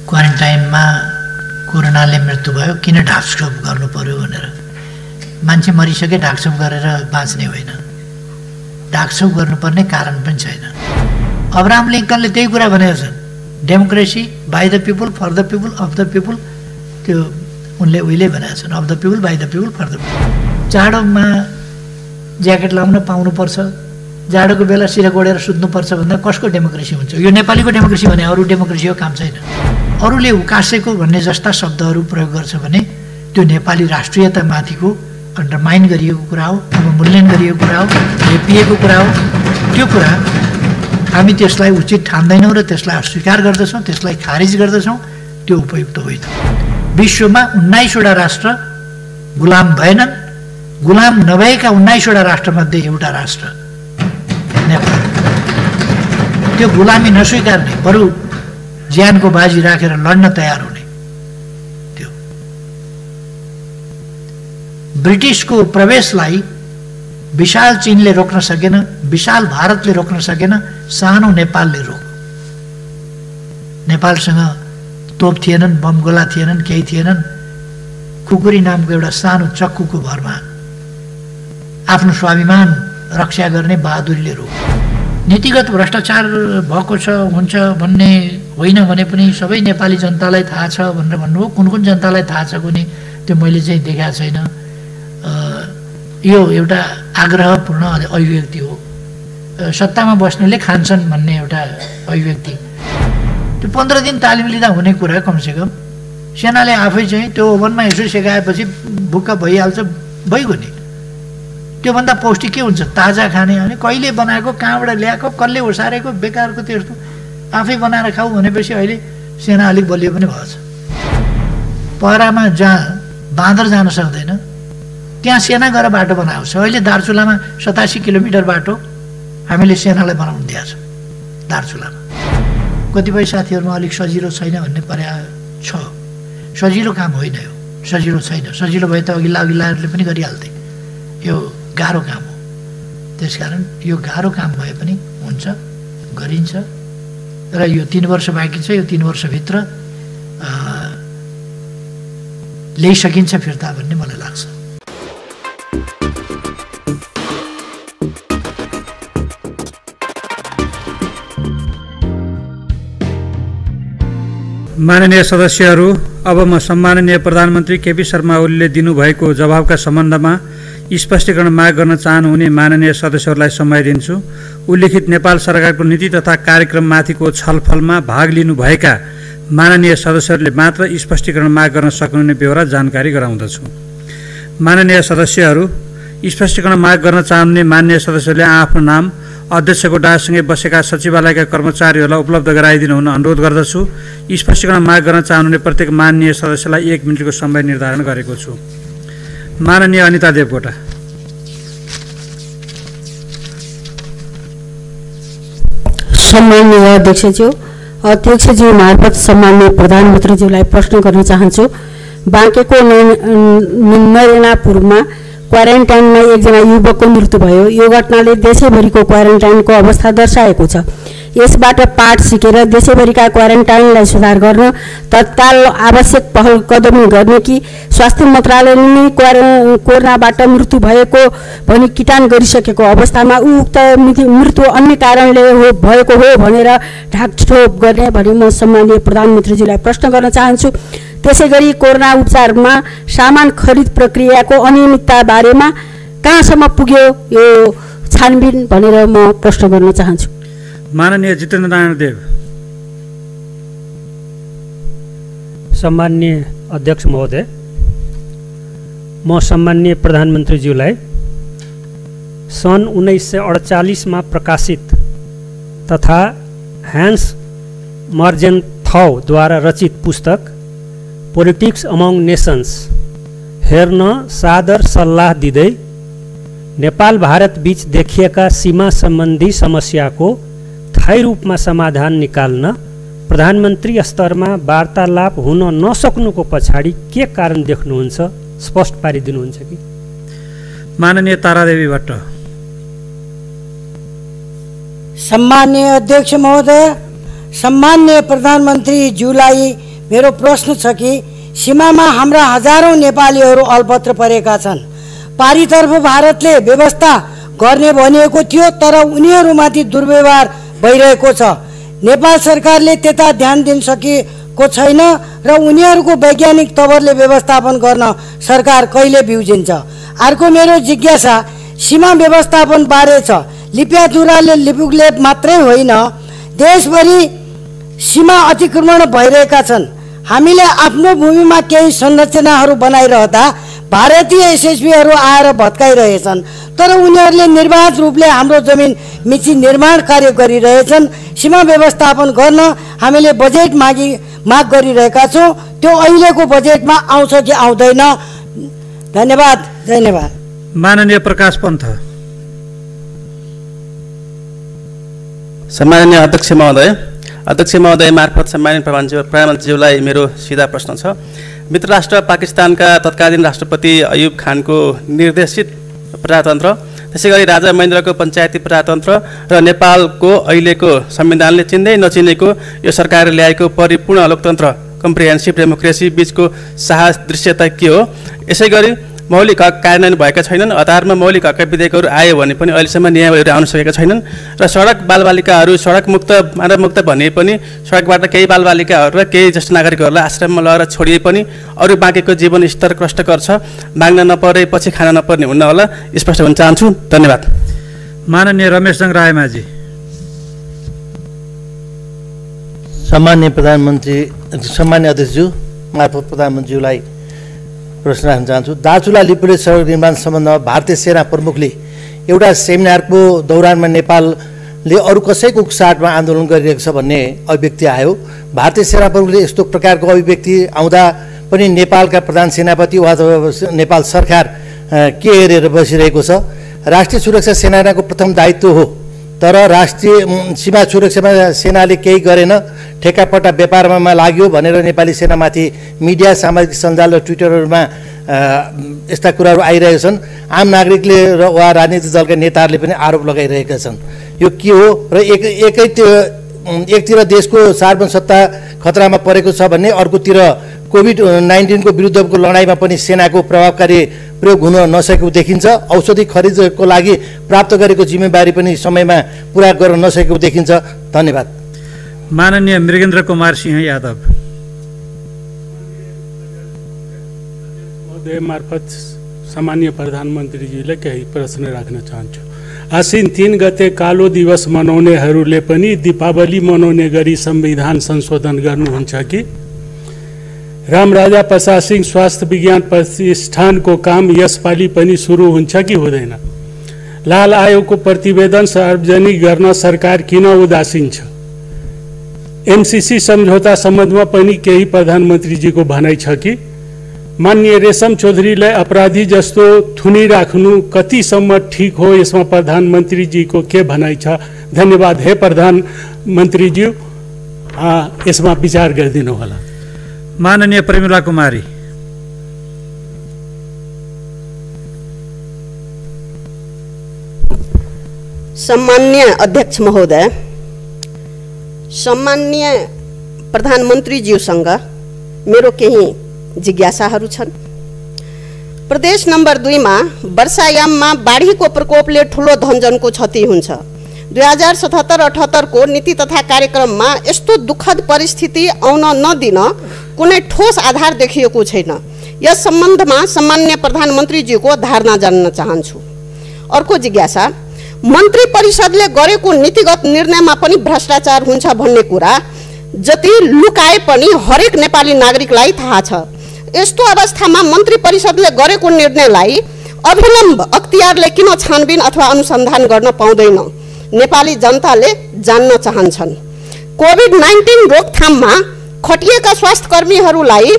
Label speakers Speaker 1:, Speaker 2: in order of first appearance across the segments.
Speaker 1: क्वारेन्टाइनमा कोरोनाले मृत्यु भयो, किन ढाकछोप गर्नु पर्यो भनेर। मान्छे मरिसके ढाकछोप गरेर बाँच्ने होइन, ढाकछोप गर्नुपर्ने कारण पनि छैन। अब्राहम लिङ्कनले त्यही कुरा भनेका छन्, democracy by the people, for the people, of the people. त्यो उनले उहिले भनेका छन्, of the people, by the people, for the people. जाडोमा ज्याकेट लाउन पाउनुपर्छ, जाडोको बेला सिरा गोडेर सुत्नुपर्छ भन्दा कसको डेमोक्रेसी हुन्छ? यो नेपालीको डेमोक्रेसी भने अरू डेमोक्रेसीको काम छैन। अरूले उकासेको भन्ने जस्ता शब्दहरू प्रयोग गर्छ भने त्यो नेपाली राष्ट्रियतामाथिको अन्डरमाइन गरिएको कुरा हो, अवमूल्यन गरिएको कुरा हो, हेपिएको कुरा हो। त्यो कुरा हामी त्यसलाई उचित ठान्दैनौँ र त्यसलाई अस्वीकार गर्दछौँ, त्यसलाई खारिज गर्दछौँ। त्यो उपयुक्त होइन। विश्वमा 19वटा राष्ट्र गुलाम भएनन्। गुलाम नभएका 19वटा राष्ट्रमध्ये एउटा राष्ट्र नेपाल। त्यो गुलामी नस्वीकार्ने, बरु ज्यानको बाजी राखेर लड्न तयार हुने। त्यो ब्रिटिसको प्रवेशलाई विशाल चीनले रोक्न सकेन, विशाल भारतले रोक्न सकेन, सानो नेपालले रोक्यो। नेपालसँग तोप थिएनन्, बमगोला थिएनन्, केही थिएनन्। खुकुरी नामको एउटा सानो चक्कुको भरमा आफ्नो स्वाभिमान रक्षा गर्ने बहादुरीले रोक्यो। नीतिगत भ्रष्टाचार भएको छ हुन्छ भन्ने होइन भने पनि सबै नेपाली जनतालाई थाहा छ भनेर भन्नुभयो। कुन कुन जनतालाई थाहा छ कुनै त्यो मैले चाहिँ देखाएको छैन। यो एउटा आग्रहपूर्ण अभिव्यक्ति हो। सत्तामा बस्नेले खान्छन् भन्ने एउटा अभिव्यक्ति। त्यो 15 दिन तालिम लिँदा हुने कुरा कमसेकम। सेनाले आफै चाहिँ त्यो ओभनमा यसो सेकाएपछि भुक्क भइहाल्छ, भइगयो नि। त्योभन्दा पौष्टिक के हुन्छ? ताजा खाने। अनि कहिले बनाएको, कहाँबाट ल्याएको, कसले ओसारेको, बेकारको त्यस्तो आफै बनाएर खाऊ भनेपछि अहिले सेना अलिक बलियो पनि भएछ। पहरामा जहाँ बाँदर जान सक्दैन त्यहाँ सेना गएर बाटो बनाएको छ। अहिले दार्चुलामा 87 किलोमिटर बाटो हामीले सेनालाई बनाउनु दिएको छ दार्चुलामा। कतिपय साथीहरूमा अलिक सजिलो छैन भन्ने पर्या छ। सजिलो काम होइन यो, सजिलो छैन। सजिलो भए त अघिल्लाहरूले पनि गरिहाल्थे। यो गाह्रो काम हो। त्यसकारण यो गाह्रो काम भए पनि हुन्छ, गरिन्छ। र यो 3 वर्ष बाँकी छ। यो 3 वर्षभित्र ल्याइसकिन्छ फिर्ता भन्ने मलाई लाग्छ।
Speaker 2: माननीय सदस्यहरू, अब म सम्माननीय प्रधानमन्त्री केपी शर्मा ओलीले दिनुभएको जवाबका सम्बन्धमा स्पष्टीकरण माग गर्न चाहनुहुने माननीय सदस्यहरूलाई समय दिन्छु। उल्लेखित नेपाल सरकारको नीति तथा कार्यक्रममाथिको छलफलमा भाग लिनुभएका माननीय सदस्यहरूले मात्र स्पष्टीकरण माग गर्न सक्नुहुने बेहोरा जानकारी गराउँदछु। माननीय सदस्यहरू, स्पष्टीकरण माग गर्न चाहनुहुने माननीय सदस्यहरूले आफ्नो नाम अध्यक्षको डाँडासँगै बसेका सचिवालयका कर्मचारीहरूलाई उपलब्ध गराइदिनु हुन अनुरोध गर्दछु। स्पष्टीकरण माग गर्न चाहनुहुने प्रत्येक माननीय सदस्यलाई 1 मिनेटको समय निर्धारण गरेको छु। माननीय अनिता देवकोटा।
Speaker 3: सम्माननीय अध्यक्षज्यू मार्फत सम्माननीय प्रधानमन्त्रीज्यूलाई प्रश्न गर्न चाहन्छु। बाँकेको नरेनापुरमा क्वारेन्टाइनमा एकजना युवकको मृत्यु भयो। यो घटनाले देशैभरिको क्वारेन्टाइनको अवस्था दर्शाएको छ। यसबाट पाठ सिकेर देशैभरिका क्वारेन्टाइनलाई सुधार गर्न तत्काल आवश्यक पहल कदमी गर्ने कि स्वास्थ्य मन्त्रालयले नै कोरोनाबाट मृत्यु भएको भनी किटान गरिसकेको अवस्थामा उक्त मृत्यु अन्य कारणले भएको हो भनेर ढाकछोप गर्ने भनी म सम्माननीय प्रधानमन्त्रीज्यूलाई प्रश्न गर्न चाहन्छु। त्यसैगरी कोरोना उपचारमा सामान खरिद प्रक्रियाको अनियमितता बारेमा कहाँसम्म पुग्यो यो छानबिन भनेर म प्रश्न गर्न चाहन्छु।
Speaker 2: माननीय जितेन्द्र नारायण देव।
Speaker 4: सम्माननीय अध्यक्ष महोदय, म सम्माननीय प्रधानमन्त्रीज्यूलाई सन् 1948 मा प्रकाशित तथा ह्यान्स मर्जेन्थौद्वारा रचित पुस्तक पोलिटिक्स अमङ नेसन्स हेर्न सादर सल्लाह दिँदै नेपाल भारत बीच देखिएका सीमा सम्बन्धी समस्याको स्थायी रूपमा समाधान निकाल्न प्रधानमन्त्री स्तरमा वार्तालाप हुन नसक्नुको पछाडि के कारण देख्नुहुन्छ? स्पष्ट पारिदिनुहुन्छ कि?
Speaker 2: माननीय तारादेवी भट्ट।
Speaker 5: सम्माननीय अध्यक्ष महोदय, सम्माननीय प्रधानमन्त्री ज्यूलाई मेरो प्रश्न छ कि सीमामा हाम्रा हजारौं नेपालीहरू अल्पत्र परेका छन्। पारीतर्फ भारतले व्यवस्था गर्ने भनिएको थियो, तर उनीहरूमाथि दुर्व्यवहार भइरहेको छ। नेपाल सरकारले त्यता ध्यान दिन सकेको छैन र उनीहरूको वैज्ञानिक तवरले व्यवस्थापन गर्न सरकार कहिले बिउजिन्छ? अर्को मेरो जिज्ञासा सीमा व्यवस्थापन बारे छ। लिपियाधुराले लिपुलेप मात्रै होइन, देशभरि सीमा अतिक्रमण भइरहेका छन्। हामीले आफ्नो भूमिमा केही संरचनाहरू बनाइरहँदा भारतीय एसएसबीहरू आएर भत्काइरहेछन्, तर उनीहरूले निर्वाध रूपले हाम्रो जमिन मिची निर्माण कार्य गरिरहेछन्। सीमा व्यवस्थापन गर्न हामीले बजेट माग गरिरहेका छौँ, त्यो अहिलेको बजेटमा आउँछ कि आउँदैन? धन्यवाद। धन्यवाद।
Speaker 2: माननीय प्रकाश पन्थ।
Speaker 6: सम्माननीय अध्यक्ष महोदय मार्फत सम्मानित प्रधानमन्त्रीज्यूलाई मेरो सिधा प्रश्न छ। मित्र राष्ट्र पाकिस्तानका तत्कालीन राष्ट्रपति अयुब खानको निर्देशित प्रजातन्त्र, त्यसैगरी राजा महेन्द्रको पञ्चायती प्रजातन्त्र र नेपालको अहिलेको संविधानले चिन्दै नचिनेको यो सरकारले ल्याएको परिपूर्ण लोकतन्त्र कम्प्रिहेन्सिभ डेमोक्रेसी बीचको सादृश्यता के हो? यसैगरी मौलिक हक कार्यान्वयन भएका छैनन्। आधारमा मौलिक हकका विधेयकहरू आयो भने पनि अहिलेसम्म न्यायहरू आउन सकेका छैनन् र सडक बालबालिकाहरू सडक मुक्त मानवमुक्त भनिए पनि सडकबाट केही बालबालिकाहरू र केही ज्येष्ठ नागरिकहरूलाई आश्रममा लगेर छोडिए पनि अरू बाँकीको जीवन स्तर कष्टकर छ। माग्न नपरे पछि खान नपर्ने हुन्न होला, स्पष्ट भन्न चाहन्छु। धन्यवाद।
Speaker 2: माननीय रमेशचन्द्र रायमाझी।
Speaker 7: सम्मान्य अध्यक्षज्यू मार्फत प्रधानमन्त्रीज्यूलाई प्रश्न राख्न चाहन्छु। दार्चुला लिपुले सडक निर्माण सम्बन्धमा भारतीय सेना प्रमुखले एउटा सेमिनारको दौरानमा नेपालले अरू कसैको उक्साहटमा आन्दोलन गरिरहेको छ भन्ने अभिव्यक्ति आयो। भारतीय सेना प्रमुखले यस्तो प्रकारको अभिव्यक्ति आउँदा पनि नेपालका प्रधान सेनापति वा नेपाल सरकार के हेरेर बसिरहेको छ? राष्ट्रिय सुरक्षा सेनाको प्रथम दायित्व हो, तर राष्ट्रिय सीमा सुरक्षामा सेनाले केही गरेन, ठेक्कापट्टा व्यापारमा लाग्यो भनेर नेपाली सेनामाथि मिडिया, सामाजिक सञ्जाल र ट्विटरहरूमा यस्ता कुराहरू आइरहेका छन्। आम नागरिकले र वा राजनीतिक दलका नेताहरूले पनि आरोप लगाइरहेका छन्। यो के हो? र एकतिर देशको सार्वभौमसत्ता खतरामा परेको छ भने अर्कोतिर कोभिड-19 को विरुद्धको लडाइँमा पनि सेनाको प्रभावकारी प्रयोग हुन नसकेको देखिन्छ। औषधि खरिदको लागि प्राप्त गरेको जिम्मेवारी पनि समयमा पुरा गर्न नसकेको देखिन्छ। धन्यवाद।
Speaker 2: माननीय मृगेन्द्र कुमार सिंह यादव।
Speaker 8: महोदय मार्फत सामान्य प्रधानमन्त्रीजीलाई केही प्रश्न राख्न चाहन्छु। आश्विन 3 गते कालो दिवस मनाउनेहरूले पनि दीपावली मनाउने गरी संविधान संशोधन गर्नुहुन्छ कि? रामराजा प्रसाद सिंह स्वास्थ्य विज्ञान प्रतिष्ठानको काम यसपालि पनि सुरु हुन्छ कि हुँदैन? लाल आयोगको प्रतिवेदन सार्वजनिक गर्न सरकार किन उदासीन छ? एमसीसी सम्झौता सम्बन्धमा पनि केही प्रधानमन्त्रीजीको भनाइ छ कि? माननीय रेशम चौधरीलाई अपराधी जस्तो थुनिराख्नु कतिसम्म ठिक हो, यसमा प्रधानमन्त्रीजीको के भनाइ छ? धन्यवाद। हे प्रधानमन्त्रीज्यू, यसमा विचार गरिदिनु होला।
Speaker 2: माननीय प्रमिला कुमारी।
Speaker 9: सम्मान्य अध्यक्ष महोदय, सम्मान्य प्रधानमन्त्रीज्यूसँग मेरो केही जिज्ञासाहरू छन्। प्रदेश नम्बर 2 मा वर्षायाममा बाढीको प्रकोपले ठुलो धनजनको क्षति हुन्छ। 2077-78 को नीति तथा कार्यक्रममा यस्तो दुःखद परिस्थिति आउन नदिन कुनै ठोस आधार देखिएको छैन। यस सम्बन्धमा सम्मान्य प्रधानमन्त्रीज्यूको धारणा जान्न चाहन्छु। अर्को जिज्ञासा, मन्त्री परिषदले गरेको नीतिगत निर्णयमा पनि भ्रष्टाचार हुन्छ भन्ने कुरा जति लुकाए पनि हरेक नेपाली नागरिकलाई थाहा छ। यस्तो अवस्थामा मन्त्री परिषदले गरेको निर्णयलाई अभिलम्ब अख्तियारले किन छानबिन अथवा अनुसन्धान गर्न पाउँदैन? नेपाली जनताले जान्न चाहन्छन्। कोभिड-19 रोकथाममा खटिएका स्वास्थ्यकर्मीहरूलाई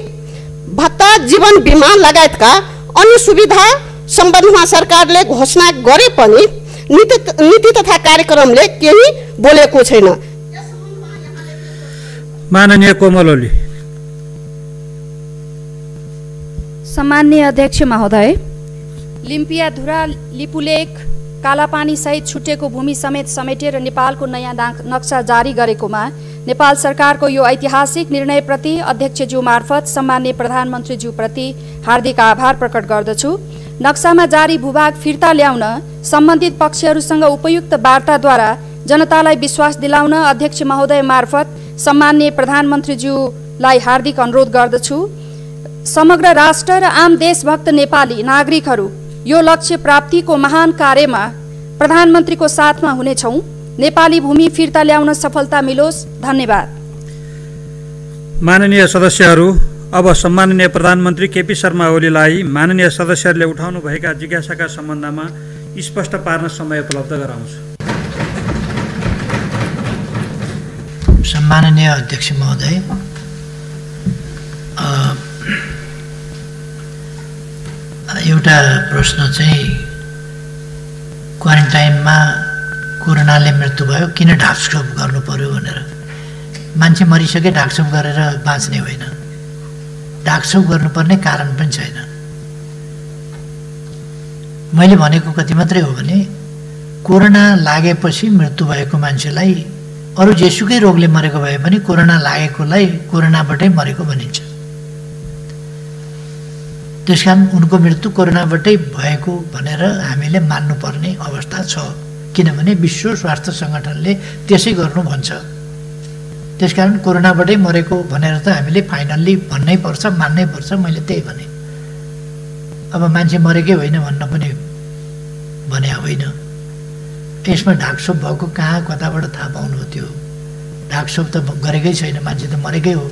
Speaker 9: भत्ता, जीवन बिमा लगायतका अन्य सुविधा सम्बन्धमा सरकारले घोषणा गरे पनि नीति तथा कार्यक्रमले केही बोलेको छैन।
Speaker 2: माननीय कोमल ओली।
Speaker 10: सम्मान्य अध्यक्ष महोदय, लिम्पियाधुरा लिपुलेक कालापानी सहित छुटेको भूमि समेत समेटेर नेपालको नयाँ नक्सा जारी गरेकोमा नेपाल सरकारको यो ऐतिहासिक निर्णयप्रति अध्यक्षज्यू मार्फत सम्माननीय प्रधानमन्त्रीज्यूप्रति हार्दिक आभार प्रकट गर्दछु। नक्सामा जारी भूभाग फिर्ता ल्याउन सम्बन्धित पक्षहरूसँग उपयुक्त वार्ताद्वारा जनतालाई विश्वास दिलाउन अध्यक्ष महोदय मार्फत सम्माननीय प्रधानमन्त्रीज्यूलाई हार्दिक अनुरोध गर्दछु। समग्र राष्ट्र र आम देशभक्त नेपाली नागरिकहरू यो लक्ष्य प्राप्तिको महान कार्यमा प्रधानमन्त्रीको साथमा हुनेछौँ। नेपाली भूमि फिर्ता ल्याउन सफलता मिलोस्। धन्यवाद।
Speaker 2: माननीय सदस्यहरू, अब सम्माननीय प्रधानमन्त्री केपी शर्मा ओलीलाई माननीय सदस्यहरूले उठाउनु भएका जिज्ञासाका सम्बन्धमा स्पष्ट पार्न समय उपलब्ध गराउँछु।
Speaker 1: सम्माननीय अध्यक्ष महोदय, एउटा प्रश्न चाहिँ क्वारेन्टाइनमा कोरोनाले मृत्यु भयो, किन ढाकछोप गर्नु पर्यो भनेर। मान्छे मरिसके ढाकछोप गरेर बाँच्ने होइन, ढाकछोप गर्नुपर्ने कारण पनि छैन। मैले भनेको कति मात्रै हो भने कोरोना लागेपछि मृत्यु भएको मान्छेलाई अरू जेसुकै रोगले मरेको भए पनि कोरोना लागेकोलाई कोरोनाबाटै मरेको भनिन्छ। त्यसकारण उनको मृत्यु कोरोनाबाटै भएको भनेर हामीले मान्नुपर्ने अवस्था छ, किनभने विश्व स्वास्थ्य सङ्गठनले त्यसै गर्नु भन्छ। त्यसकारण कोरोनाबाटै मरेको भनेर त हामीले फाइनल्ली भन्नै पर्छ, मान्नै पर्छ। मैले त्यही भने। अब मान्छे मरेकै होइन भन्न पनि भने होइन। यसमा ढाकछोप भएको कहाँ कताबाट थाहा पाउनु हो? त्यो ढाकछोप त गरेकै छैन, मान्छे त मरेकै हो।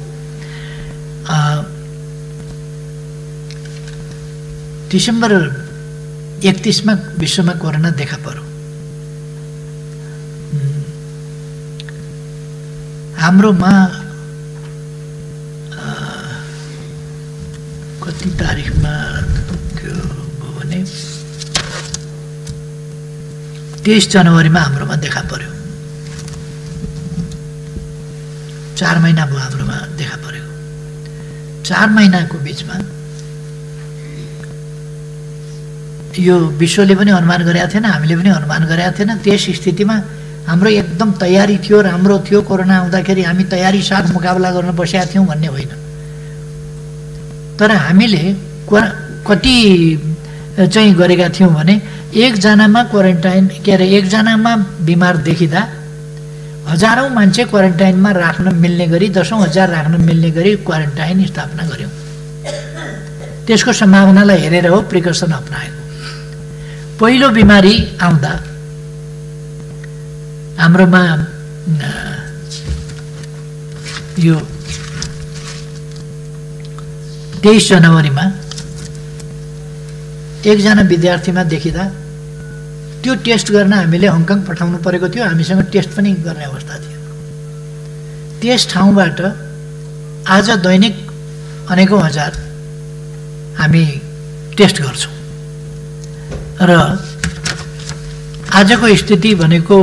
Speaker 1: डिसेम्बर 31मा विश्वमा कोरोना देखा पर्यो। हाम्रोमा कति तारिखमा त्यो भयो भने 23 जनवरीमा हाम्रोमा देखा पर्यो। 4 महिना भयो हाम्रोमा देखा परेको। 4 महिनाको बिचमा यो विश्वले पनि अनुमान गरेका थिएन, हामीले पनि अनुमान गरेका थिएन। त्यस स्थितिमा हाम्रो एकदम तयारी थियो, राम्रो थियो। कोरोना आउँदाखेरि हामी तयारी साथ मुकाबला गर्न बसेका थियौँ भन्ने होइन। तर हामीले कति चाहिँ गरेका थियौँ भने एकजनामा क्वारेन्टाइन एकजनामा बिमार देखिँदा हजारौँ मान्छे क्वारेन्टाइनमा राख्न मिल्ने गरी 10,000 राख्न मिल्ने गरी क्वारेन्टाइन स्थापना गऱ्यौँ। त्यसको सम्भावनालाई हेरेर हो प्रिकसन अपनाएको। पहिलो बिमारी आउँदा हाम्रोमा यो 23 जनवरीमा एकजना विद्यार्थीमा देखिँदा त्यो टेस्ट गर्न हामीले हङकङ पठाउनु परेको थियो। हामीसँग टेस्ट पनि गर्ने अवस्था थियो। त्यस ठाउँबाट आज दैनिक अनेकौँ हजार हामी टेस्ट गर्छौँ र आजको स्थिति भनेको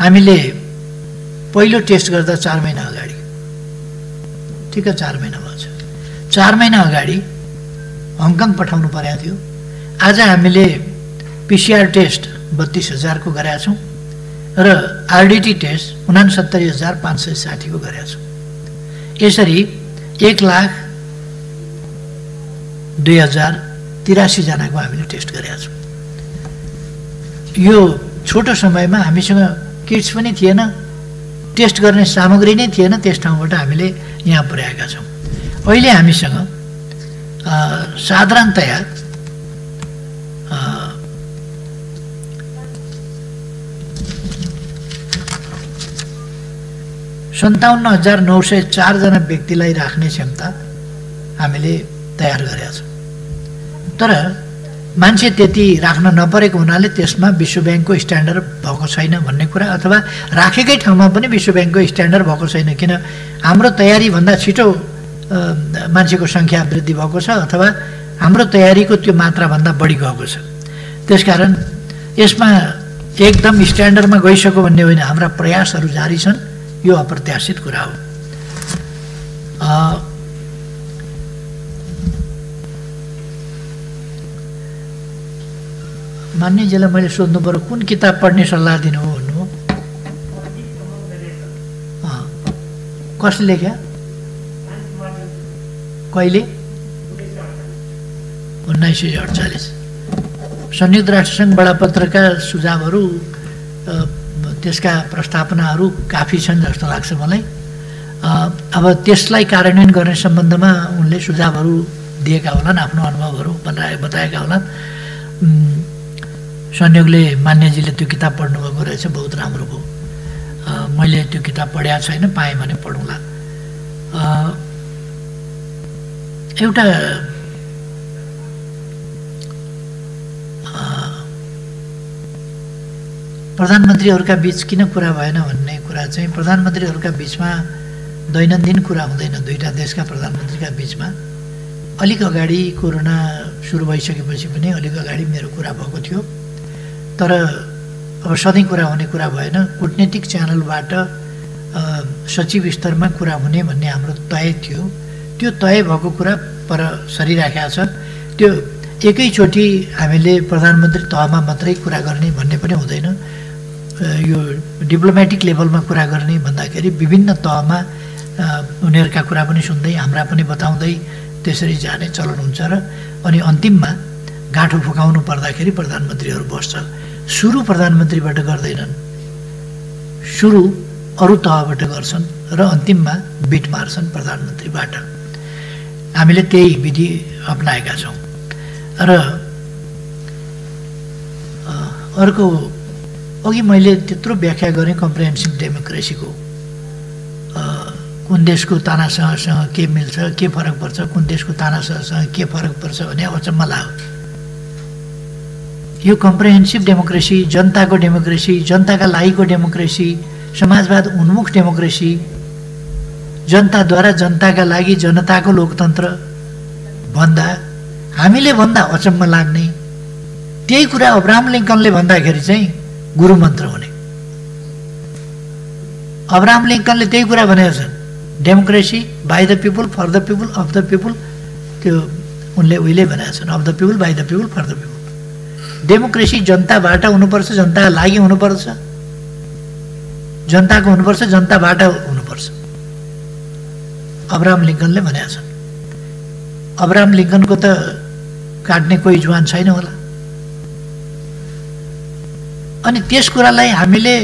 Speaker 1: हामीले पहिलो टेस्ट गर्दा 4 महिना अगाडि, ठिक है 4 महिना भएछ, 4 महिना अगाडि हङकङ पठाउनु परेको थियो। आज हामीले पिसिआर टेस्ट 32,000 को गरेका छौँ र आरडिटी टेस्ट 69,560 को गरेका छौँ। यसरी 1,02,083 जनाको हामीले टेस्ट गरेका छौँ। यो छोटो समयमा हामीसँग किट्स पनि थिएन, टेस्ट गर्ने सामग्री नै थिएन। त्यस ठाउँबाट हामीले यहाँ पुर्याएका छौँ। अहिले हामीसँग साधारणतया 57,904 जना व्यक्तिलाई राख्ने क्षमता हामीले तयार गरेका छौँ। तर मान्छे त्यति राख्न नपरेको हुनाले त्यसमा विश्व ब्याङ्कको स्ट्यान्डर्ड भएको छैन भन्ने कुरा, अथवा राखेकै ठाउँमा पनि विश्व ब्याङ्कको स्ट्यान्डर्ड भएको छैन। किन हाम्रो तयारीभन्दा छिटो मान्छेको सङ्ख्या वृद्धि भएको छ अथवा हाम्रो तयारीको त्यो मात्राभन्दा बढी गएको छ। त्यसकारण यसमा एकदम स्ट्यान्डर्डमा गइसक्यो भन्ने होइन, हाम्रा प्रयासहरू जारी छन्। यो अप्रत्याशित कुरा हो। मान्यजीलाई मैले सोध्नु पर्यो कुन किताब पढ्ने सल्लाह दिनु हो भन्नु हो। कसले लेख्या? कहिले? 1948। संयुक्त राष्ट्रसङ्घ बडापत्रका सुझावहरू त्यसका प्रस्तावनाहरू काफी छन् जस्तो लाग्छ मलाई। अब त्यसलाई कार्यान्वयन गर्ने सम्बन्धमा उनले सुझावहरू दिएका होलान्, आफ्नो अनुभवहरू बताएका होलान्। संयोगले मान्यजीले त्यो किताब पढ्नुभएको रहेछ, बहुत राम्रो भयो। मैले त्यो किताब पढेको छैन, पाएँ भने पढौँला। एउटा प्रधानमन्त्रीहरूका बीच किन कुरा भएन भन्ने कुरा चाहिँ प्रधानमन्त्रीहरूका बीचमा दैनन्दिन कुरा हुँदैन। दुईटा देशका प्रधानमन्त्रीका बीचमा अलिक अगाडि कोरोना सुरु भइसकेपछि पनि अलिक अगाडि मेरो कुरा भएको थियो, तर अब सधैँ कुरा हुने कुरा भएन। कुटनीतिक च्यानलबाट सचिव स्तरमा कुरा हुने भन्ने हाम्रो तय थियो। त्यो तय भएको कुरा पर सरिराखेको छ। त्यो एकैचोटि हामीले प्रधानमन्त्री तहमा मात्रै कुरा गर्ने भन्ने पनि हुँदैन। यो डिप्लोमेटिक लेभलमा कुरा गर्ने भन्दाखेरि विभिन्न तहमा उनीहरूका कुरा पनि सुन्दै हाम्रा पनि बताउँदै त्यसरी जाने चलन हुन्छ र अनि अन्तिममा गाँठो फुकाउनु पर्दाखेरि प्रधानमन्त्रीहरू बस्छ। सुरु प्रधानमन्त्रीबाट गर्दैनन्, सुरु अरू तहबाट गर्छन् र अन्तिममा बिट मार्छन् प्रधानमन्त्रीबाट। हामीले त्यही विधि अपनाएका छौँ। र अर्को, अघि मैले त्यत्रो व्याख्या गरेँ कम्प्रिहेन्सिभ डेमोक्रेसीको, कुन देशको तानाशाहसँग के मिल्छ, के फरक पर्छ, कुन देशको तानाशाहसँग के फरक पर्छ भने अचम्म लाग्यो। यो कम्प्रिहेन्सिभ डेमोक्रेसी, जनताको डेमोक्रेसी, जनताका लागिको डेमोक्रेसी, समाजवाद उन्मुख डेमोक्रेसी, जनताद्वारा जनताका लागि जनताको लोकतन्त्र भन्दा हामीले भन्दा अचम्म लाग्ने त्यही कुरा अब्राहम लिङ्कनले भन्दाखेरि चाहिँ गुरुमन्त्र हुने। अब्राहम लिङ्कनले त्यही कुरा भनेका छन्, democracy by the people, for the people, of the people. त्यो उनले उहिले भनेका छन्, of the people, by the people, for the people. Democracy जनताबाट हुनुपर्छ, जनताका लागि हुनुपर्छ, जनताको हुनुपर्छ, जनताबाट हुनुपर्छ। अब्राहम लिङ्कनले भनेका छन्। अब्राहम लिङ्कनको त काट्ने कोही जुवान छैन होला। अनि त्यस कुरालाई हामीले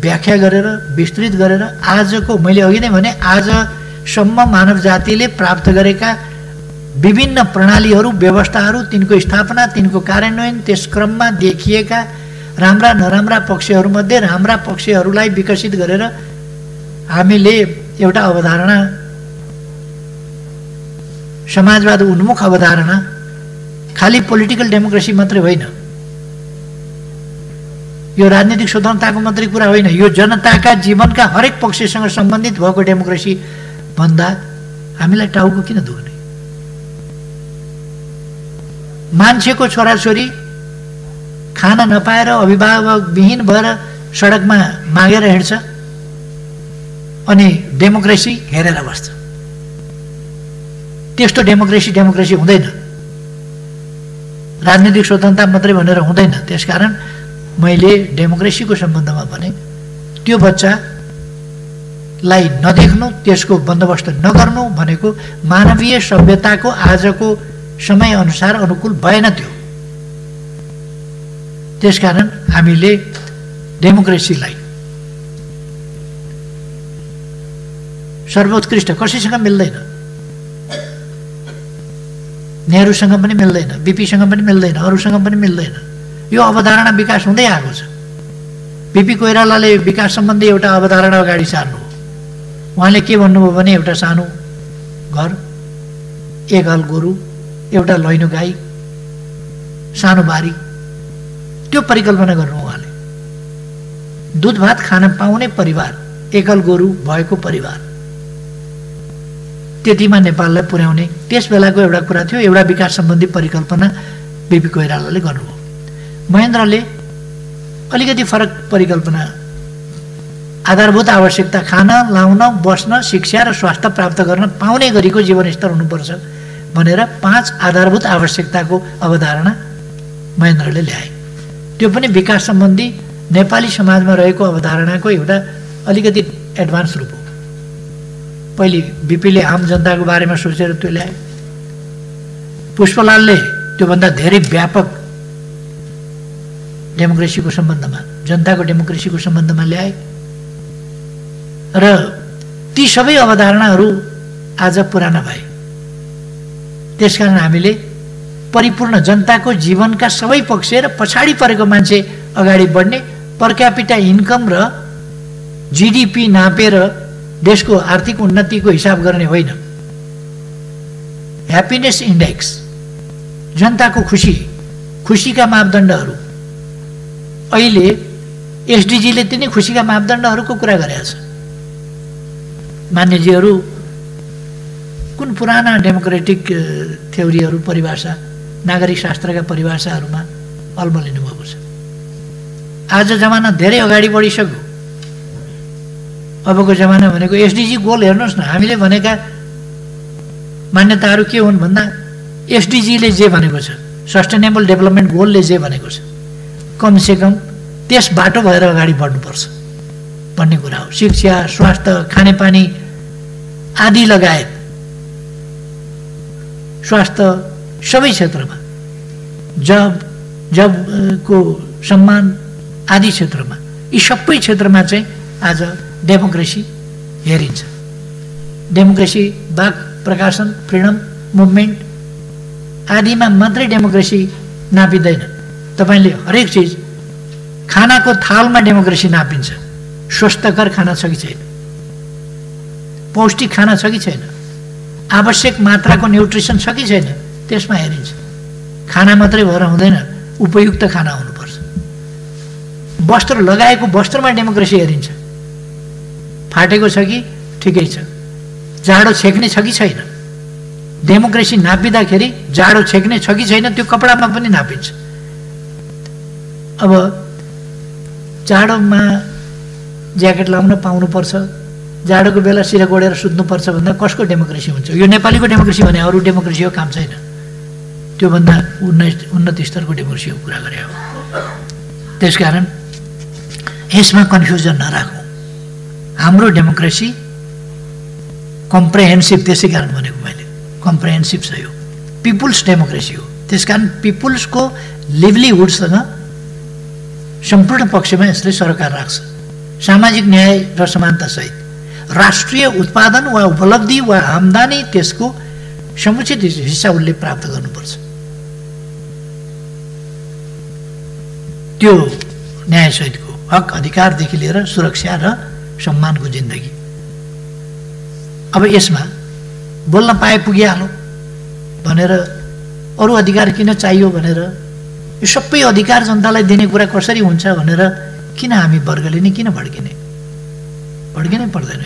Speaker 1: व्याख्या गरेर विस्तृत गरेर आजको, मैले अघि नै भने, आजसम्म मानव जातिले प्राप्त गरेका विभिन्न प्रणालीहरू, व्यवस्थाहरू, तिनको स्थापना, तिनको कार्यान्वयन, त्यस क्रममा देखिएका राम्रा नराम्रा पक्षहरूमध्ये राम्रा पक्षहरूलाई विकसित गरेर हामीले एउटा अवधारणा, समाजवाद उन्मुख अवधारणा, खालि पोलिटिकल डेमोक्रेसी मात्रै होइन, यो राजनीतिक स्वतन्त्रताको मात्रै कुरा होइन, यो जनताका जीवनका हरेक पक्षसँग सम्बन्धित भएको डेमोक्रेसी भन्दा हामीलाई टाउको किन दुख्ने? मान्छेको छोराछोरी खाना नपाएर अभिभावकविहीन भएर सडकमा मागेर हिँड्छ अनि डेमोक्रेसी हेरेर बस्छ। त्यस्तो डेमोक्रेसी हुँदैन। राजनीतिक स्वतन्त्रता मात्रै भनेर हुँदैन। त्यसकारण मैले डेमोक्रेसीको सम्बन्धमा भने त्यो बच्चालाई नदेख्नु, त्यसको बन्दोबस्त नगर्नु भनेको मानवीय सभ्यताको आजको समय अनुसार अनुकूल भएन त्यो। त्यसकारण हामीले डेमोक्रेसीलाई सर्वोत्कृष्ट कसैसँग मिल्दैन, नेहरूसँग पनि मिल्दैन, बिपीसँग पनि मिल्दैन, अरूसँग पनि मिल्दैन। यो अवधारणा विकास हुँदै आएको छ। बिपी कोइरालाले विकास सम्बन्धी एउटा अवधारणा अगाडि सार्नु। उहाँले के भन्नुभयो भने एउटा सानो घर, एक हल गोरु, एउटा लैनो गाई, सानो बारी, त्यो परिकल्पना गर्नु उहाँले। दुध भात खान पाउने परिवार, एकल गोरु भएको परिवार, त्यतिमा नेपाललाई पुर्याउने त्यस बेलाको एउटा कुरा थियो। एउटा विकास सम्बन्धी परिकल्पना बिपी कोइरालाले गर्नुभयो। महेन्द्रले अलिकति फरक परिकल्पना, आधारभूत आवश्यकता खान, लाउन, बस्न, शिक्षा र स्वास्थ्य प्राप्त गर्न पाउने गरीको जीवनस्तर हुनुपर्छ भनेर 5 आधारभूत आवश्यकताको अवधारणा महेन्द्रले ल्याए। त्यो पनि विकास सम्बन्धी नेपाली समाजमा रहेको अवधारणाको एउटा अलिकति एडभान्स रूप हो। पहिले बिपीले आम जनताको बारेमा सोचेर त्यो ल्याए, पुष्पलालले त्योभन्दा धेरै व्यापक डेमोक्रेसीको सम्बन्धमा, जनताको डेमोक्रेसीको सम्बन्धमा ल्याए र ती सबै अवधारणाहरू आज पुराना भए। त्यसकारण हामीले परिपूर्ण जनताको जीवनका सबै पक्ष र पछाडि परेको मान्छे अगाडि बढ्ने, पर क्यापिटा इन्कम र जीडीपी नापेर देशको आर्थिक उन्नतिको हिसाब गर्ने होइन, ह्याप्पिनेस इन्डेक्स, जनताको खुसीका मापदण्डहरू। अहिले एसडीजीले तिनै खुसीका मापदण्डहरूको कुरा गरेका छ। मान्यजीहरू कुन पुराना डेमोक्रेटिक थ्योरीहरू परिभाषा, नागरिक शास्त्रका परिभाषाहरूमा अल्मलिनु भएको छ। आज जमाना धेरै अगाडि बढिसक्यो। अबको जमाना भनेको एसडीजी गोल हेर्नुहोस् न, हामीले भनेका मान्यताहरू के हुन् भन्दा एसडीजीले जे भनेको छ, सस्टेनेबल डेभलपमेन्ट गोलले जे भनेको छ, कमसेकम त्यस बाटो भएर अगाडि बढ्नुपर्छ भन्ने कुरा हो। शिक्षा, स्वास्थ्य, खानेपानी आदि लगायत स्वास्थ्य सबै क्षेत्रमा, जबको सम्मान आदि क्षेत्रमा, यी सबै क्षेत्रमा चाहिँ आज डेमोक्रेसी हेरिन्छ। डेमोक्रेसी वाक प्रकाशन, फ्रिडम मुभमेन्ट आदिमा मात्रै डेमोक्रेसी नापिँदैन। तपाईँले हरेक चिज, खानाको थालमा डेमोक्रेसी नापिन्छ। स्वस्थकर खाना छ कि छैन, पौष्टिक खाना छ कि छैन, आवश्यक मात्राको न्युट्रिसन छ कि छैन, त्यसमा हेरिन्छ। खाना मात्रै भएर हुँदैन, उपयुक्त खाना हुनुपर्छ। वस्त्र लगाएको वस्त्रमा डेमोक्रेसी हेरिन्छ। फाटेको छ कि ठिकै छ, जाडो छेक्ने छ कि छैन। डेमोक्रेसी नापिँदाखेरि जाडो छेक्ने छ कि छैन त्यो कपडामा पनि नापिन्छ। अब जाडोमा ज्याकेट लाउन पाउनुपर्छ, जाडोको बेला सिरा गोडेर सुत्नुपर्छ भन्दा कसको डेमोक्रेसी हुन्छ? यो नेपालीको डेमोक्रेसी भने अरू डेमोक्रेसीको काम छैन। त्योभन्दा उन्नत स्तरको डेमोक्रेसीको कुरा गरे हो। त्यसकारण यसमा कन्फ्युजन नराखौँ। हाम्रो डेमोक्रेसी कम्प्रेहेन्सिभ, त्यसै कारण भनेको मैले कम्प्रेहेन्सिभ छ। यो पिपुल्स डेमोक्रेसी हो। त्यसकारण पिपुल्सको लिभलीहुडसँग सम्पूर्ण पक्षमा यसले सरकार राख्छ। सामाजिक न्याय र समानतासहित राष्ट्रिय उत्पादन वा उपलब्धि वा आम्दानी त्यसको समुचित हिस्सा उसले प्राप्त गर्नुपर्छ। त्यो न्यायसहितको हक अधिकारदेखि लिएर सुरक्षा र सम्मानको जिन्दगी। अब यसमा बोल्न पाए पुगिहाल्यो भनेर अरू अधिकार किन चाहियो भनेर यो सबै अधिकार जनतालाई दिने कुरा कसरी हुन्छ भनेर किन हामी वर्गले नै किन भड्किने? भड्किनै पर्दैन।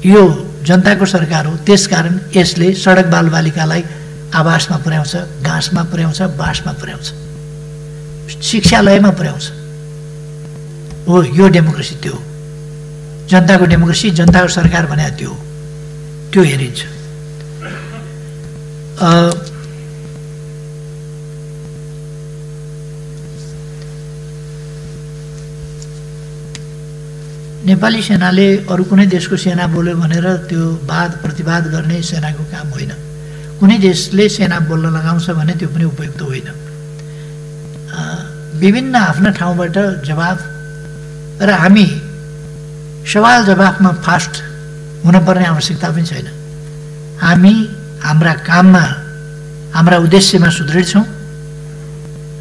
Speaker 1: यो जनताको सरकार हो। त्यसकारण यसले सडक बालबालिकालाई आवासमा पुर्याउँछ, घाँसमा पुर्याउँछ, बाँसमा पुर्याउँछ, शिक्षालयमा पुर्याउँछ। हो यो डेमोक्रेसी त्यो हो। जनताको डेमोक्रेसी, जनताको सरकार भने त्यो हो। त्यो हेरिन्छ। नेपाली सेनाले अरू कुनै देशको सेना बोल्यो भनेर त्यो वाद प्रतिवाद गर्ने सेनाको काम होइन। कुनै देशले सेना बोल्न लगाउँछ भने त्यो पनि उपयुक्त होइन। विभिन्न आफ्ना ठाउँबाट जवाफ र हामी सवाल जवाफमा फास्ट हुनुपर्ने आवश्यकता पनि छैन। हामी हाम्रा काममा, हाम्रा उद्देश्यमा सुदृढ छौँ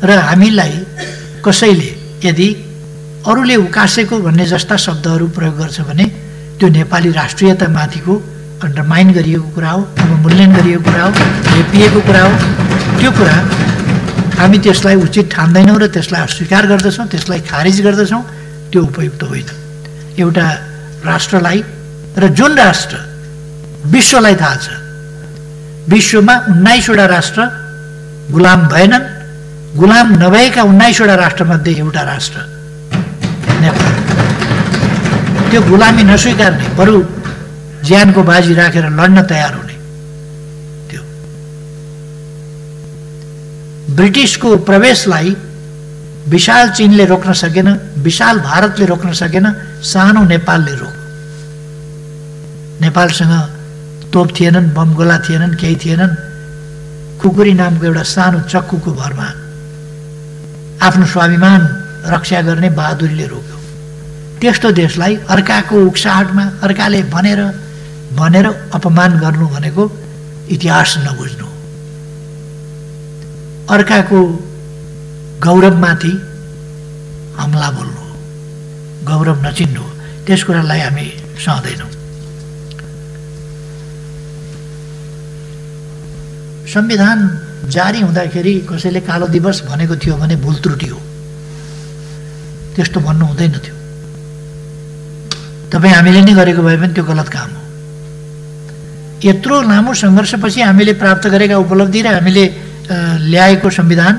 Speaker 1: र हामीलाई कसैले यदि अरूले उकासेको भन्ने जस्ता शब्दहरू प्रयोग गर्छ भने त्यो नेपाली राष्ट्रियतामाथिको अन्डरमाइन गरिएको कुरा हो, अवमूल्यन गरिएको कुरा हो, हेपिएको कुरा हो। त्यो कुरा हामी त्यसलाई उचित ठान्दैनौँ र त्यसलाई अस्वीकार गर्दछौँ, त्यसलाई खारिज गर्दछौँ। त्यो उपयुक्त होइन। एउटा राष्ट्रलाई र जुन राष्ट्र विश्वलाई थाहा छ, विश्वमा 19वटा राष्ट्र गुलाम भएनन्, गुलाम नभएका 19वटा राष्ट्रमध्ये एउटा राष्ट्र नेपाल। त्यो गुलामी नस्वीकार्ने, बरु ज्यानको बाजी राखेर लड्न तयार हुने। त्यो ब्रिटिसको प्रवेशलाई विशाल चीनले रोक्न सकेन, विशाल भारतले रोक्न सकेन, सानो नेपालले रोक्यो। नेपालसँग तोप थिएनन्, बम गोला थिएनन्, केही थिएनन्। खुकुरी नामको एउटा सानो चक्कुको भरमा आफ्नो स्वाभिमान रक्षा गर्ने बहादुरीले रोक्यो। त्यस्तो देशलाई अर्काको उक्साहटमा अर्काले भनेर अपमान गर्नु भनेको इतिहास नबुझ्नु, अर्काको गौरवमाथि हमला बोल्नु, गौरव नचिन्नु, त्यस कुरालाई हामी सहँदैनौँ। संविधान जारी हुँदाखेरि कसैले कालो दिवस भनेको थियो भने भुल त्रुटि हो, त्यस्तो भन्नु हुँदैन थियो। तपाईँ हामीले नै गरेको भए पनि त्यो गलत काम हो। यत्रो लामो सङ्घर्षपछि हामीले प्राप्त गरेका उपलब्धि र हामीले ल्याएको संविधान,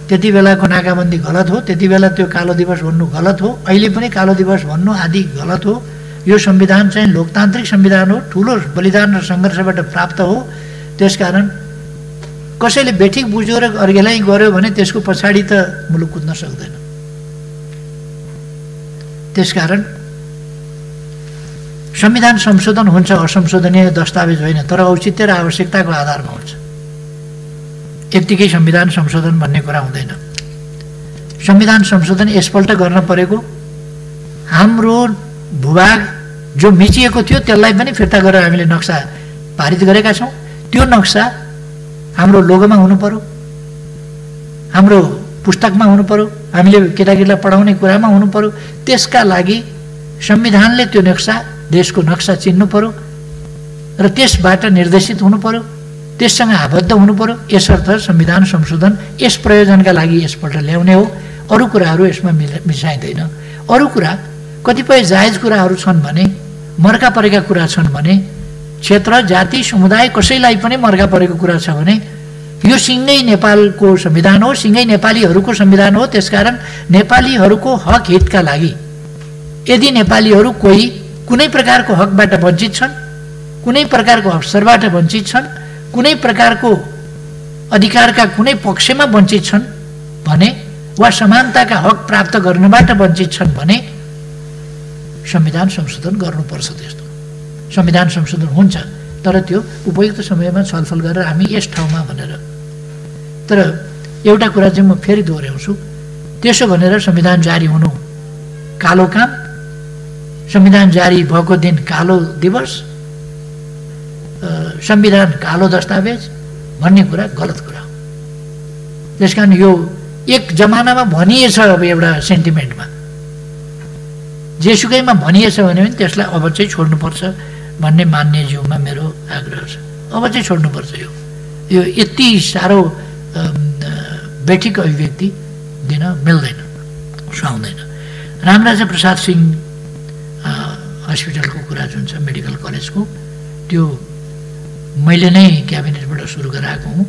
Speaker 1: त्यति बेलाको नाकाबन्दी गलत हो, त्यति बेला त्यो कालो दिवस भन्नु गलत हो, अहिले पनि कालो दिवस भन्नु आदि गलत हो। यो संविधान चाहिँ लोकतान्त्रिक संविधान हो, ठुलो बलिदान र सङ्घर्षबाट प्राप्त हो। त्यसकारण कसैले बेठिक बुझ्यो र अर्घेलाई गर्यो भने त्यसको पछाडि त मुलुक कुद्न सक्दैन। त्यसकारण संविधान संशोधन हुन्छ, असंशोधनीय दस्तावेज होइन, तर औचित्य र आवश्यकताको आधारमा हुन्छ। यत्तिकै संविधान संशोधन भन्ने कुरा हुँदैन। संविधान संशोधन यसपल्ट गर्न परेको हाम्रो भूभाग जो मिचिएको थियो त्यसलाई पनि फिर्ता गरेर हामीले नक्सा पारित गरेका छौँ। त्यो नक्सा हाम्रो लोगोमा हुनु पर्यो, हाम्रो पुस्तकमा हुनु पर्यो, हामीले केटाकेटीलाई पढाउने कुरामा हुनु पर्यो। त्यसका लागि संविधानले त्यो नक्सा, देशको नक्सा चिन्नु पर्यो र त्यसबाट निर्देशित हुनु पर्यो, त्यससँग आबद्ध हुनु पर्यो। यसर्थ संविधान संशोधन यस प्रयोजनका लागि यसपल्ट ल्याउने हो। अरू कुराहरू यसमा मिसाइँदैन। अरू कुरा कतिपय जायज कुराहरू छन् भने, मर्का परेका कुरा छन् भने, क्षेत्र जाति समुदाय कसैलाई पनि मर्का परेको कुरा छ भने यो सिँगै नेपालको संविधान हो, सिँगै नेपालीहरूको संविधान हो। त्यसकारण नेपालीहरूको हक हितका लागि यदि नेपालीहरू कोही कुनै प्रकारको हकबाट वञ्चित छन्, कुनै प्रकारको अवसरबाट वञ्चित छन्, कुनै प्रकारको अधिकारका कुनै पक्षमा वञ्चित छन् भने वा समानताका हक प्राप्त गर्नबाट वञ्चित छन् भने संविधान संशोधन गर्नुपर्छ। त्यस्तो संविधान संशोधन हुन्छ, तर त्यो उपयुक्त समयमा छलफल गरेर हामी यस ठाउँमा भनेर। तर एउटा कुरा चाहिँ म फेरि दोहोऱ्याउँछु, त्यसो भनेर संविधान जारी हुनु कालो काम, संविधान जारी भएको दिन कालो दिवस, संविधान कालो दस्तावेज भन्ने कुरा गलत कुरा हो। त्यसकारण यो एक जमानामा भनिएछ, अब एउटा सेन्टिमेन्टमा जेसुकैमा भनिएछ भने पनि त्यसलाई अब चाहिँ छोड्नुपर्छ भन्ने मान्यज्यूमा मेरो आग्रह छ। अब चाहिँ छोड्नुपर्छ। यो यति साह्रो बेठिक अभिव्यक्ति दिन मिल्दैन, सुहाउँदैन। रामराजा प्रसाद सिंह हस्पिटलको कुरा जुन छ, मेडिकल कलेजको, त्यो मैले नै क्याबिनेटबाट सुरु गराएको हुँ।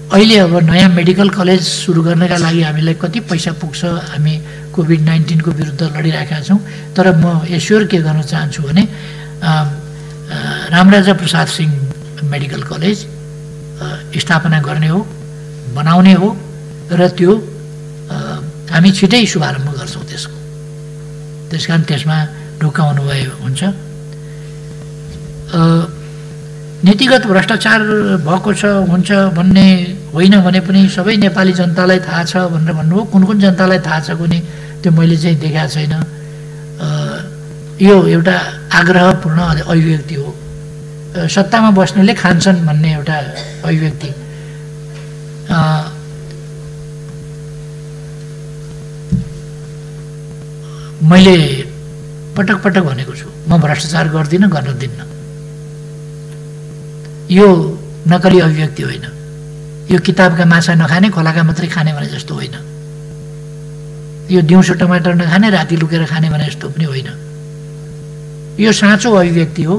Speaker 1: अहिले अब नयाँ मेडिकल कलेज सुरु गर्नका लागि हामीलाई कति पैसा पुग्छ, हामी कोभिड-19 विरुद्ध लडिरहेका छौँ। तर म एस्योर के गर्न चाहन्छु भने रामराजा प्रसाद सिंह मेडिकल कलेज स्थापना गर्ने हो, बनाउने हो र त्यो हामी छिटै शुभारम्भ गर्छौँ त्यसको। त्यसकारण त्यसमा ढुकाउनु भए हुन्छ। नीतिगत भ्रष्टाचार भएको छ हुन्छ भन्ने होइन भने पनि सबै नेपाली जनतालाई थाहा छ भनेर भन्नुभयो। कुन कुन जनतालाई थाहा छ कुनै त्यो मैले चाहिँ देखाएको छैन। यो एउटा आग्रहपूर्ण अभिव्यक्ति हो। सत्तामा बस्नेले खान्छन् भन्ने एउटा अभिव्यक्ति। मैले पटक पटक भनेको छु, म भ्रष्टाचार गर्दिनँ, गर्न दिन्न। यो नकली अभिव्यक्ति होइन। यो किताबका माछा नखाने, खोलाका मात्रै खाने भने जस्तो होइन। यो दिउँसो टमाटर नखाने, राति लुकेर खाने भने जस्तो पनि होइन। यो साँचो अभिव्यक्ति हो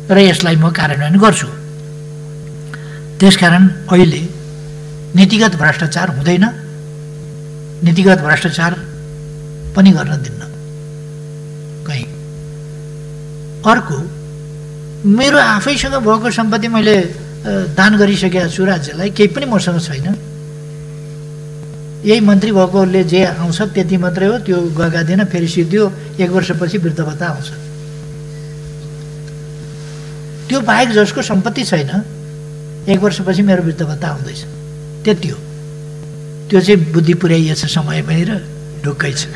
Speaker 1: र यसलाई म कार्यान्वयन गर्छु। त्यसकारण अहिले नीतिगत भ्रष्टाचार हुँदैन, नीतिगत भ्रष्टाचार पनि गर्न दिन्न कहीँ। अर्को, मेरो आफैसँग भएको सम्पत्ति मैले दान गरिसकेको छु राज्यलाई, केही पनि मसँग छैन। यही मन्त्री भएकोले जे आउँछ त्यति मात्रै हो, त्यो गएका दिन फेरि सिद्धियो, 1 वर्षपछि वृद्ध भत्ता आउँछ। त्यो बाहेक जसको सम्पत्ति छैन 1 वर्षपछि मेरो वृद्ध भत्ता आउँदैछ, त्यति हो। त्यो चाहिँ बुद्धि पुर्याइएछ समय पनि र ढुक्कै छ।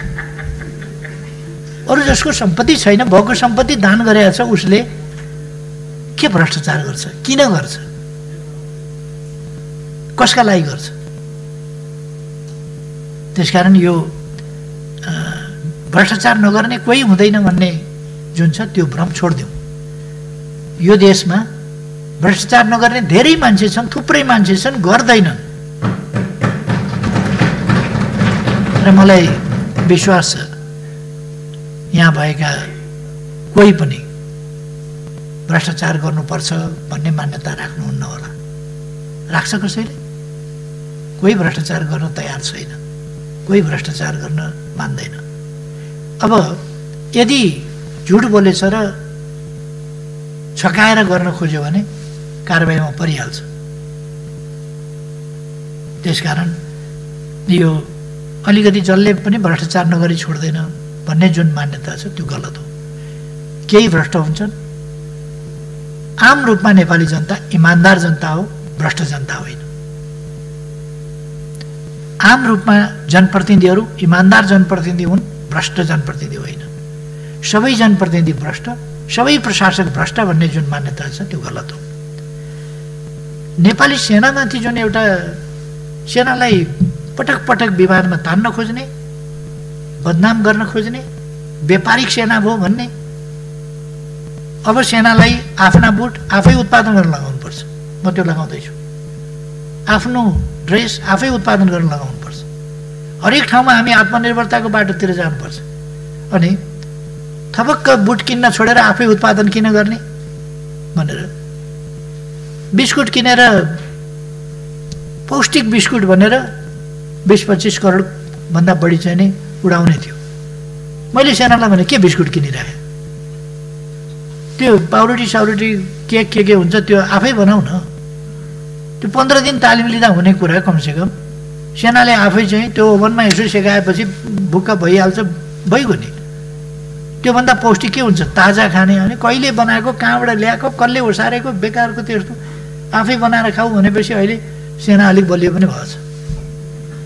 Speaker 1: अरू जसको सम्पत्ति छैन, भएको सम्पत्ति दान गरेको छ, उसले के भ्रष्टाचार गर्छ, किन गर्छ, कसका लागि गर्छ? त्यसकारण यो भ्रष्टाचार नगर्ने कोही हुँदैन भन्ने जुन छ त्यो भ्रम छोडिदिउँ। यो देशमा भ्रष्टाचार नगर्ने धेरै मान्छे छन्, थुप्रै मान्छे छन्, गर्दैनन्। र मलाई विश्वास छ यहाँ भएका कोही पनि भ्रष्टाचार गर्नुपर्छ भन्ने मान्यता राख्नुहुन्न होला। राख्छ कसैले? कोही भ्रष्टाचार गर्न तयार छैन, कोही भ्रष्टाचार गर्न मान्दैन। अब यदि झुट बोलेछ र छकाएर गर्न खोज्यो भने कारबाहीमा परिहाल्छ। त्यसकारण यो अलिकति जसले पनि भ्रष्टाचार नगरी छोड्दैन भन्ने जुन मान्यता छ त्यो गलत हो। केही भ्रष्ट हुन्छन्। आम रूपमा नेपाली जनता इमान्दार जनता हो, भ्रष्ट जनता होइन। आम रूपमा जनप्रतिनिधिहरू इमान्दार जनप्रतिनिधि हुन्, भ्रष्ट जनप्रतिनिधि होइन। सबै जनप्रतिनिधि भ्रष्ट, सबै प्रशासक भ्रष्ट भन्ने जुन मान्यता छ त्यो गलत हो। नेपाली सेनामाथि जुन एउटा सेनालाई पटक पटक विवादमा तान्न खोज्ने, बदनाम गर्न खोज्ने, व्यापारिक सेना भयो भन्ने, अब सेनालाई आफ्ना बुट आफै उत्पादन गर्न लगाउनुपर्छ। म त्यो लगाउँदैछु। आफ्नो ड्रेस आफै उत्पादन गर्न लगाउनुपर्छ। हरेक ठाउँमा हामी आत्मनिर्भरताको बाटोतिर जानुपर्छ। अनि थपक्क बुट किन्न छोडेर आफै उत्पादन किन गर्ने भनेर बिस्कुट किनेर पौष्टिक बिस्कुट भनेर 20-25 करोड भन्दा बढी चाहिँ नै उडाउने थियो। मैले सेनालाई भने के बिस्कुट किनिराखेँ, त्यो पाउरोटी साउरोटी के हुन्छ त्यो आफै बनाऊ न। त्यो 15 दिन तालिम लिँदा हुने कुरा कमसेकम। सेनाले आफै चाहिँ त्यो ओभनमा यसो सेकाएपछि भुक्क भइहाल्छ, भइगयो नि। त्योभन्दा पौष्टिक के हुन्छ? ताजा खाने। अनि कहिले बनाएको, कहाँबाट ल्याएको, कसले ओसारेको, बेकारको त्यस्तो आफै बनाएर खाऊ भनेपछि अहिले सेना अलिक बलियो पनि भएछ,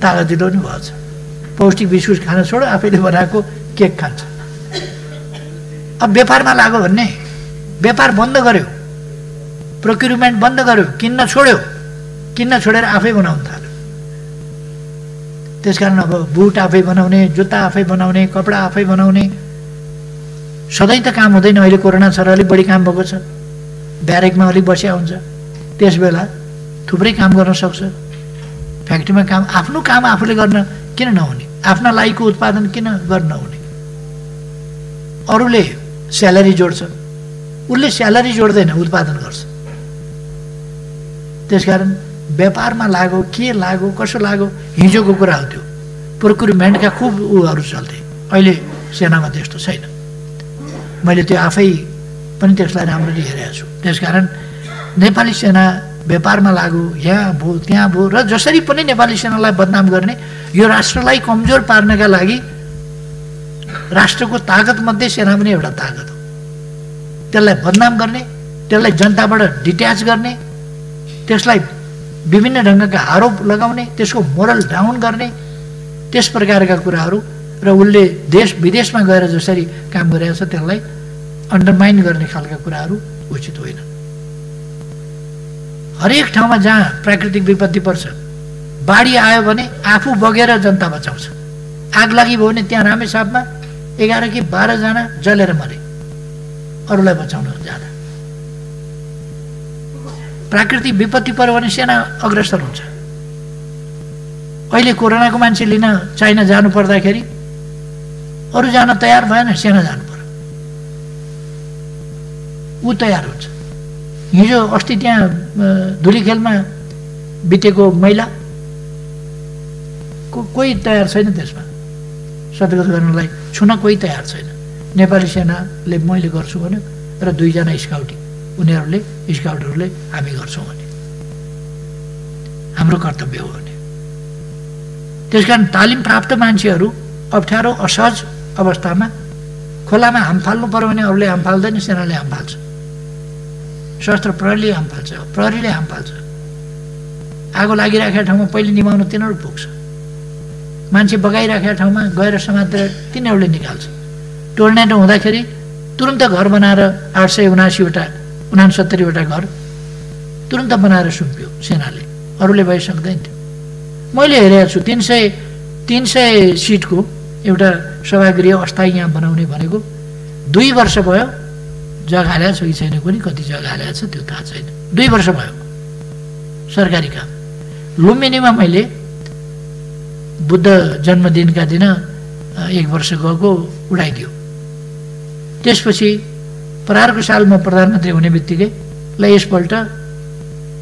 Speaker 1: तागतिलो पनि भएछ। पौष्टिक बिस्कुट खान छोडो, आफैले बनाएको केक खान्छ। अब व्यापारमा लाग्यो भन्ने, व्यापार बन्द गर्यो, प्रोक्युरमेन्ट बन्द गर्यो, किन्न छोड्यो, किन्न छोडेर आफै बनाउन थाल्यो। त्यसकारण अब बुट आफै बनाउने, जुत्ता आफै बनाउने, कपडा आफै बनाउने, सधैँ त काम हुँदैन। अहिले कोरोना छ र अलिक बढी काम भएको छ, ब्यारेकमा अलिक बसिया हुन्छ, त्यस बेला थुप्रै काम गर्न सक्छ। फ्याक्ट्रीमा काम, आफ्नो काम आफूले गर्न किन नहुने? आफ्ना लागिको उत्पादन किन गर्न नहुने? अरूले स्यालेरी जोड्छ, उसले स्यालेरी जोड्दैन, उत्पादन गर्छ। त्यसकारण व्यापारमा लाग्यो, के लाग्यो, कसो लाग्यो, हिजोको कुरा हो त्यो। प्रोक्युरमेन्टका खुब उहरू चल्थे, अहिले सेनामा त्यस्तो छैन। मैले त्यो आफै पनि त्यसलाई राम्ररी हेरेको छु। त्यसकारण नेपाली सेना व्यापारमा लाग्यो, यहाँ भयो त्यहाँ भयो, र जसरी पनि नेपाली सेनालाई बदनाम गर्ने, यो राष्ट्रलाई कमजोर पार्नका लागि राष्ट्रको ताकतमध्ये सेना पनि एउटा ताकत हो। त्यसलाई बदनाम गर्ने, त्यसलाई जनताबाट डिट्याच गर्ने, त्यसलाई विभिन्न ढङ्गका आरोप लगाउने, त्यसको मोरल डाउन गर्ने, त्यस प्रकारका कुराहरू र उसले देश विदेशमा गएर जसरी काम गरेको छ त्यसलाई अन्डरमाइन गर्ने खालका कुराहरू उचित होइन। हरेक ठाउँमा जहाँ प्राकृतिक विपत्ति पर्छ, बाढी आयो भने आफू बगेर जनता बचाउँछ। आग लागि भयो भने त्यहाँ रामेछापमा 11 कि 12 जना जलेर मरे, अरूलाई बचाउन जाँदा। प्राकृतिक विपत्ति पर्यो भने सेना अग्रसर हुन्छ। अहिले कोरोनाको मान्छे लिन चाइना जानु पर्दाखेरि अरू जान तयार भएन, सेना जानु पर्यो, ऊ तयार हुन्छ। हिजो अस्ति त्यहाँ धुलीखेलमा बितेको महिला कोही तयार छैन, त्यसमा सदगत गर्नलाई छुन कोही तयार छैन। नेपाली सेनाले मैले गर्छु भन्यो र 2 जना स्काउटिङ, उनीहरूले स्काउटहरूले हामी गर्छौँ भने हाम्रो कर्तव्य हो भने। त्यसकारण तालिम प्राप्त मान्छेहरू अप्ठ्यारो असहज अवस्थामा खोलामा हाम फाल्नु पर्यो भने अरूले हाम फाल्दैन, सेनाले हाम फाल्छ, सशस्त्र प्रहरीले हाम फाल्छ, प्रहरीले हाम फाल्छ। आगो लागिराखेको ठाउँमा पहिले निभाउन तिनीहरू पुग्छ, मान्छे बगाइराखेको ठाउँमा गएर समातेर तिनीहरूले निकाल्छ। टोर्नेडो हुँदाखेरि तुरन्त घर बनाएर 879वटा घर तुरन्त बनाएर सुम्पियो सेनाले, अरूले भइ सक्दैन थियो। मैले हेरेको छु 300 सिटको एउटा सभागृह अस्थायी यहाँ बनाउने भनेको 2 वर्ष भयो। जग्गा हालेको छ कि छैन कुनै, कति जग्गा हालेको छ त्यो थाहा छैन। 2 वर्ष भयो सरकारी काम। लुम्बिनीमा मैले बुद्ध जन्मदिनका दिन 1 वर्ष गएको उडाइदियो। त्यसपछि परारको साल म प्रधानमन्त्री हुने बित्तिकै ल यसपल्ट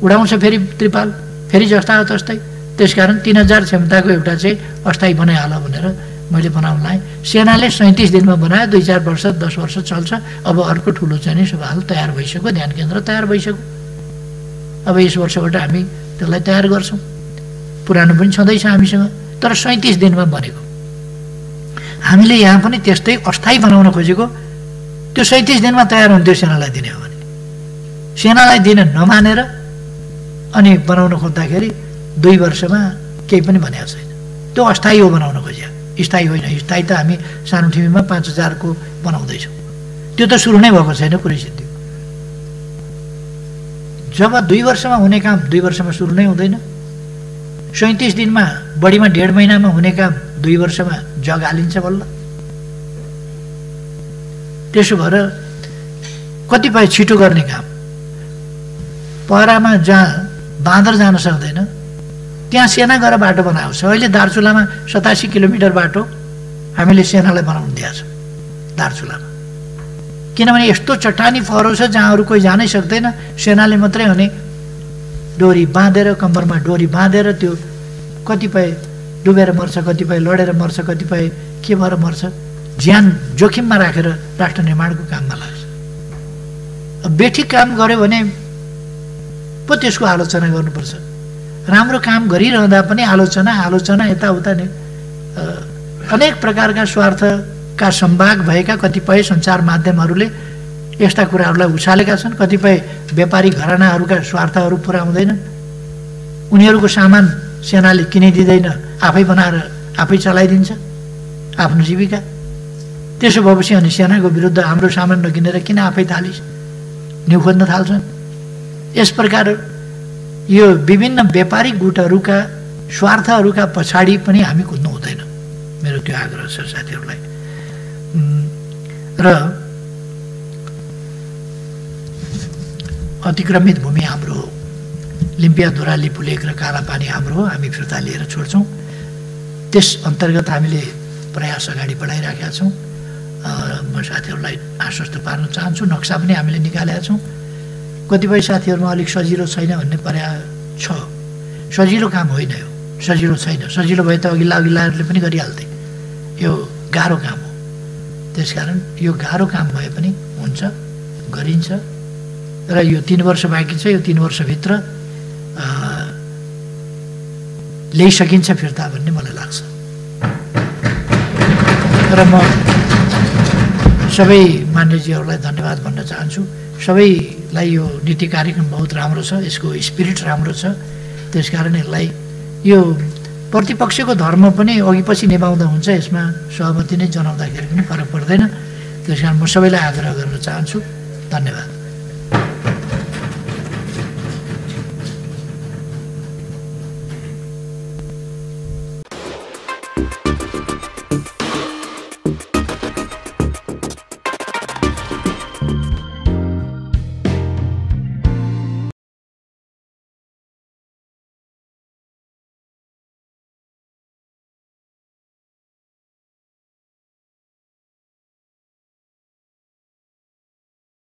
Speaker 1: उडाउँछ फेरि त्रिपाल, फेरि जस्ता हो तस्तै। त्यसकारण 3000 क्षमताको एउटा चाहिँ अस्थायी बनाइहाल भनेर मैले बनाउन लाएँ। सेनाले 37 दिनमा बनायो, 2-4 वर्ष 10 वर्ष चल्छ। अब अर्को ठुलो चाहिँ सभाहाल तयार भइसक्यो, ध्यान केन्द्र तयार भइसक्यो। अब यस वर्षबाट हामी त्यसलाई तयार गर्छौँ। पुरानो पनि छँदैछ हामीसँग, तर 37 दिनमा बनेको। हामीले यहाँ पनि त्यस्तै अस्थायी बनाउन खोजेको, त्यो 37 दिनमा तयार हुन्थ्यो सेनालाई दिने हो भने। सेनालाई दिन नमानेर अनि बनाउन खोज्दाखेरि 2 वर्षमा केही पनि भनेको छैन। त्यो अस्थायी हो बनाउन खोज्या, स्थायी होइन। स्थायी त हामी सानो टिमीमा 5000 को बनाउँदैछौँ, त्यो त सुरु नै भएको छैन, पुरै सिद्धि। जब 2 वर्षमा हुने काम 2 वर्षमा सुरु नै हुँदैन। 37 दिनमा बढीमा 1.5 महिनामा हुने काम 2 वर्षमा जग हालिन्छ बल्ल। त्यसो भएर कतिपय छिटो गर्ने काम, पहरामा जहाँ बाँदर जान सक्दैन त्यहाँ सेना गएर बाटो बनाएको छ। अहिले दार्चुलामा 87 किलोमिटर बाटो हामीले सेनालाई बनाउनु दिएको छ दार्चुलामा। किनभने यस्तो चट्टानी फहरो छ जहाँ अरू कोही जानै सक्दैन, सेनाले मात्रै हुने। डोरी बाँधेर, कम्मरमा डोरी बाँधेर त्यो कतिपय डुबेर मर्छ, कतिपय लडेर मर्छ, कतिपय के भएर मर्छ, ज्यान जोखिममा राखेर राष्ट्र निर्माणको काममा लाग्छ। अब बेठिक काम गर्यो भने पो त्यसको आलोचना गर्नुपर्छ। राम्रो काम गरिरहँदा पनि आलोचना यताउता नै अनेक प्रकारका स्वार्थका सम्भाग भएका कतिपय सञ्चार माध्यमहरूले यस्ता कुराहरूलाई उछालेका छन्। कतिपय व्यापारी घरानाहरूका स्वार्थहरू पुरा हुँदैन, उनीहरूको सामान सेनाले किनिदिँदैन, आफै बनाएर आफै चलाइदिन्छ आफ्नो जीविका। त्यसो भएपछि अनि सेनाको विरुद्ध हाम्रो सामान नकिनेर किन आफै थालिस् न्यु खोज्न थाल्छन्। यस प्रकार यो विभिन्न व्यापारिक गुटहरूका स्वार्थहरूका पछाडि पनि हामी कुद्नु हुँदैन, मेरो त्यो आग्रह छ साथीहरूलाई। र अतिक्रमित भूमि हाम्रो हो, लिम्पियाधुरा, लिपुलेक र कालापानी हाम्रो हो, हामी फिर्ता लिएर छोड्छौँ। त्यस अन्तर्गत हामीले प्रयास अगाडि बढाइराखेका छौँ। म साथीहरूलाई आश्वस्त पार्न चाहन्छु, नक्सा पनि हामीले निकालेका छौँ। कतिपय साथीहरूमा अलिक सजिलो छैन भन्ने पर्या छ। सजिलो काम होइन यो, सजिलो छैन। सजिलो भए त अघिल्लाहरूले पनि गरिहाल्थे, यो गाह्रो काम हो। त्यसकारण यो गाह्रो काम भए पनि हुन्छ, गरिन्छ। र यो 3 वर्ष बाँकी छ, यो 3 वर्षभित्र ल्याइसकिन्छ फिर्ता भन्ने मलाई लाग्छ। र म सबै मान्यजीहरूलाई धन्यवाद भन्न चाहन्छु। सबैलाई यो नीति कार्यक्रम बहुत राम्रो छ, यसको स्पिरिट राम्रो छ। त्यसकारण यसलाई यो प्रतिपक्षको धर्म पनि अघि पछि निभाउँदा हुन्छ, यसमा सहमति नै जनाउँदाखेरि पनि फरक पर्दैन। त्यसकारण म सबैलाई आग्रह गर्न चाहन्छु। धन्यवाद।